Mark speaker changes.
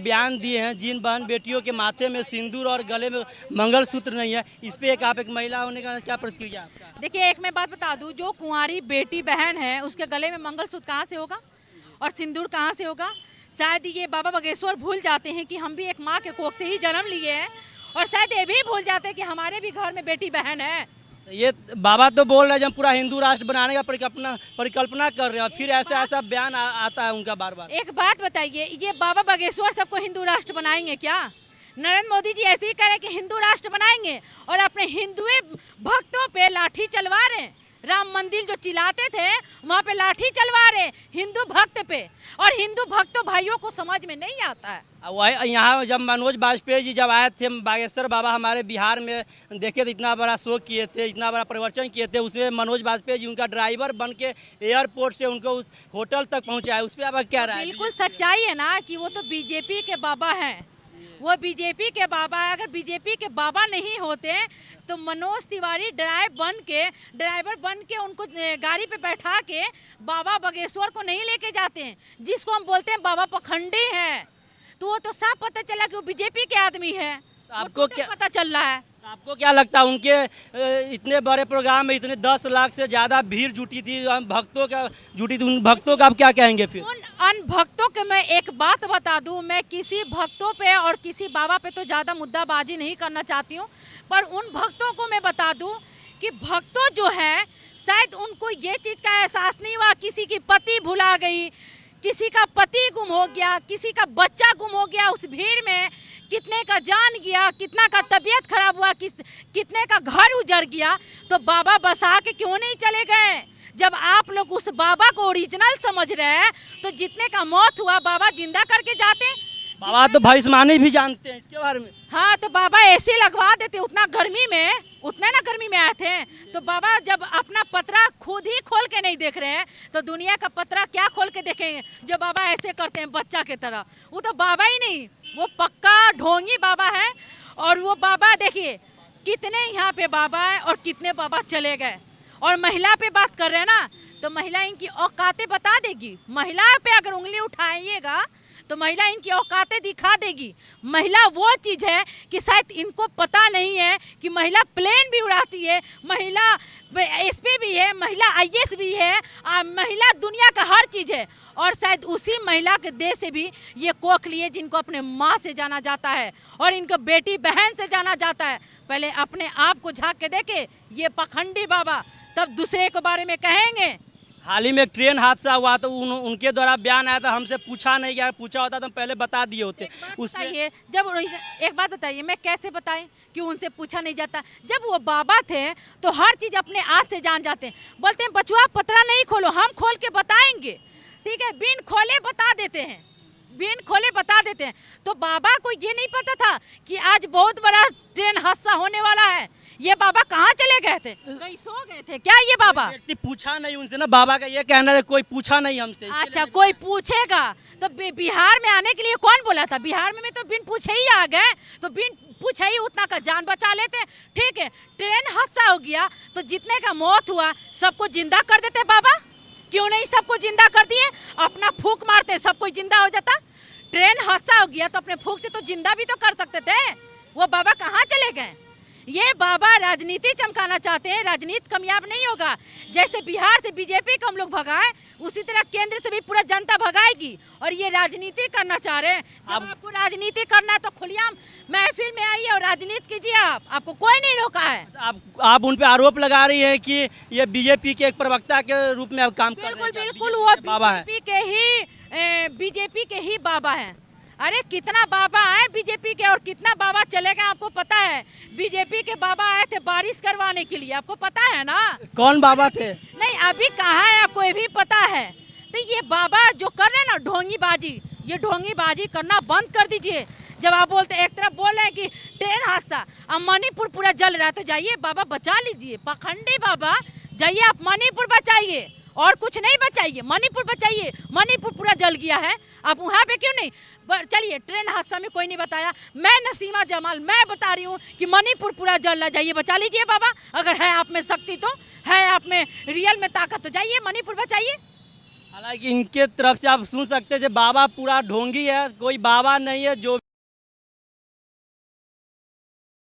Speaker 1: एक बयान दिए हैं, जिन बहन बेटियों के माथे में सिंदूर और गले में मंगलसूत्र नहीं है, इस पे आप एक महिला होने का क्या प्रतिक्रिया आपका?
Speaker 2: देखिए, एक मैं बात बता दूं, जो कुंवारी बेटी बहन है उसके गले में मंगलसूत्र कहाँ से होगा और सिंदूर कहाँ से होगा? शायद ये बाबा बागेश्वर भूल जाते हैं कि हम भी एक माँ के कोख से ही जन्म लिए हैं, और शायद ये भी भूल जाते हैं कि हमारे भी घर में बेटी बहन है।
Speaker 1: ये बाबा तो बोल रहे हैं हम पूरा हिंदू राष्ट्र बनाने का परिकल्पना कर रहे हैं, फिर ऐसा बयान आता है उनका बार बार।
Speaker 2: एक बात बताइए, ये बाबा बागेश्वर सबको हिंदू राष्ट्र बनाएंगे क्या? नरेंद्र मोदी जी ऐसे ही कह रहे कि हिंदू राष्ट्र बनाएंगे और अपने हिंदू भक्तों पे लाठी चलवा रहे हैं। राम मंदिर जो चिल्लाते थे वहाँ पे लाठी चलवा रहे हिंदू भक्त पे, और हिंदू भक्तों भाइयों को समझ में नहीं आता है।
Speaker 1: वही यहाँ जब मनोज वाजपेयी जी जब आए थे बागेश्वर बाबा हमारे बिहार में, देखे तो इतना बड़ा शो किए थे, इतना बड़ा प्रवचन किए थे, उसमें मनोज वाजपेयी जी उनका ड्राइवर बन के एयरपोर्ट से उनको उस होटल तक पहुँचाया, उस पर आप क्या राय?
Speaker 2: बिल्कुल सच्चाई है ना कि वो तो बीजेपी के बाबा हैं, वो बीजेपी के बाबा है। अगर बीजेपी के बाबा नहीं होते तो मनोज तिवारी ड्राइवर बन के उनको गाड़ी पे बैठा के बाबा बागेश्वर को नहीं लेके जाते हैं, जिसको हम बोलते हैं बाबा पखंडी है। तो वो तो साफ पता चला कि वो बीजेपी के आदमी है।
Speaker 1: आपको क्या
Speaker 2: पता चल रहा है?
Speaker 1: आपको क्या लगता है उनके इतने बड़े प्रोग्राम में इतने 10 लाख से ज़्यादा भीड़ जुटी थी, उन भक्तों का आप क्या कहेंगे? फिर
Speaker 2: उन भक्तों के मैं एक बात बता दूं, मैं किसी भक्तों पे और किसी बाबा पे तो ज़्यादा मुद्दाबाजी नहीं करना चाहती हूं, पर उन भक्तों को मैं बता दूं कि भक्तों जो है शायद उनको ये चीज़ का एहसास नहीं हुआ, किसी की पति भुला गई, किसी का पति गुम हो गया, किसी का बच्चा गुम हो गया, उस भीड़ में कितने का जान गया, कितना का तबीयत खराब हुआ, कितने का घर उजड़ गया। तो बाबा बसा के क्यों नहीं चले गए? जब आप लोग उस बाबा को ओरिजिनल समझ रहे हैं तो जितने का मौत हुआ बाबा जिंदा करके जाते।
Speaker 1: बाबा तो भविष्यवाणी भी जानते हैं इसके बारे में।
Speaker 2: हाँ, तो बाबा ऐसे लगवा देते, उतना गर्मी में आए थे। तो बाबा जब अपना पतरा खुद ही खोल के नहीं देख रहे हैं तो दुनिया का पतरा क्या खोल के देखेंगे? जो बाबा ऐसे करते हैं बच्चा के तरह, वो तो बाबा ही नहीं, वो पक्का ढोंगी बाबा है। और वो बाबा देखिए कितने यहाँ पे बाबा है और कितने बाबा चले गए। और महिला पे बात कर रहे हैं ना, तो महिला इनकी औकातें बता देगी। महिला पे अगर उंगली उठाइएगा तो महिला इनकी औकातें दिखा देगी। महिला वो चीज़ है कि शायद इनको पता नहीं है कि महिला प्लेन भी उड़ाती है, महिला एसपी भी है, महिला आईएएस भी है, महिला दुनिया का हर चीज़ है। और शायद उसी महिला के देह से भी ये कोख लिए जिनको अपने माँ से जाना जाता है और इनको बेटी बहन से जाना जाता है। पहले अपने आप को झाँक के देखे ये पखंडी बाबा, तब दूसरे के बारे में कहेंगे।
Speaker 1: हाल ही में एक ट्रेन हादसा हुआ तो उनके द्वारा बयान आया था, हमसे पूछा नहीं गया, पूछा होता तो हम पहले बता दिए होते।
Speaker 2: उसमें जब एक बात बताइए, मैं कैसे बताएं कि उनसे पूछा नहीं जाता? जब वो बाबा थे तो हर चीज़ अपने आप से जान जाते हैं। बोलते हैं बचुआ पतरा नहीं खोलो, हम खोल के बताएंगे, ठीक है? बिन खोले बता देते हैं, बिन खोले बता देते हैं। तो बाबा को ये नहीं पता था कि आज बहुत बड़ा ट्रेन हादसा होने वाला है। ये बाबा कहाँ चले गए थे? कहीं सो गए थे क्या ये बाबा?
Speaker 1: पूछा नहीं उनसे ना, बाबा का ये कहना है कोई पूछा नहीं हमसे।
Speaker 2: अच्छा, कोई पूछेगा तो बिहार में आने के लिए कौन बोला था? बिहार में तो बिन पूछे ही आ गए, तो बिन पूछे ही उतना का जान बचा लेते। ठीक है, ट्रेन हादसा हो गया तो जितने का मौत हुआ सबको जिंदा कर देते बाबा। क्यों नहीं सबको जिंदा कर दिए? अपना फूंक मारते सबको जिंदा हो जाता। ट्रेन हादसा हो गया तो अपने फूंक से तो जिंदा भी तो कर सकते थे। वो बाबा कहाँ चले गए? ये बाबा राजनीति चमकाना चाहते हैं, राजनीति कामयाब नहीं होगा। जैसे बिहार से बीजेपी को हम लोग भगाए, उसी तरह केंद्र से भी पूरा जनता भगाएगी। और ये राजनीति करना चाह रहे हैं। जब आपको राजनीति करना है तो खुलेआम महफिल में आइए और राजनीति कीजिए। आपको कोई नहीं रोका है।
Speaker 1: आप उन पे आरोप लगा रही है कि ये बीजेपी के एक प्रवक्ता के रूप में काम कर रहे हैं।
Speaker 2: बिल्कुल, वो बीजेपी के ही बाबा है। अरे कितना बाबा आए बीजेपी के और कितना बाबा चले गए आपको पता है? बीजेपी के बाबा आए थे बारिश करवाने के लिए, आपको पता है ना?
Speaker 1: कौन बाबा थे?
Speaker 2: नहीं, अभी कहाँ है आपको ये भी पता है। तो ये बाबा जो कर रहे हैं ना ढोंगीबाजी, ये ढोंगीबाजी करना बंद कर दीजिए। जब आप बोलते एक तरफ बोल रहे हैं कि ट्रेन हादसा, अब मणिपुर पूरा जल रहा है, तो जाइए बाबा बचा लीजिए। पखंडी बाबा जाइए, आप मणिपुर बचाइए और कुछ नहीं बचाइए, मणिपुर बचाइए। मणिपुर पूरा जल गया है, आप वहाँ पे क्यों नहीं? चलिए, ट्रेन हादसा में कोई नहीं बताया, मैं नसीमा जमाल मैं बता रही हूँ कि मणिपुर पूरा जल रहा, जाइए बचा लीजिए बाबा। अगर है आप में शक्ति, तो है आप में रियल में ताकत, तो जाइए मणिपुर बचाइए।
Speaker 1: हालांकि इनके तरफ से आप सुन सकते थे बाबा पूरा ढोंगी है, कोई बाबा नहीं है। जो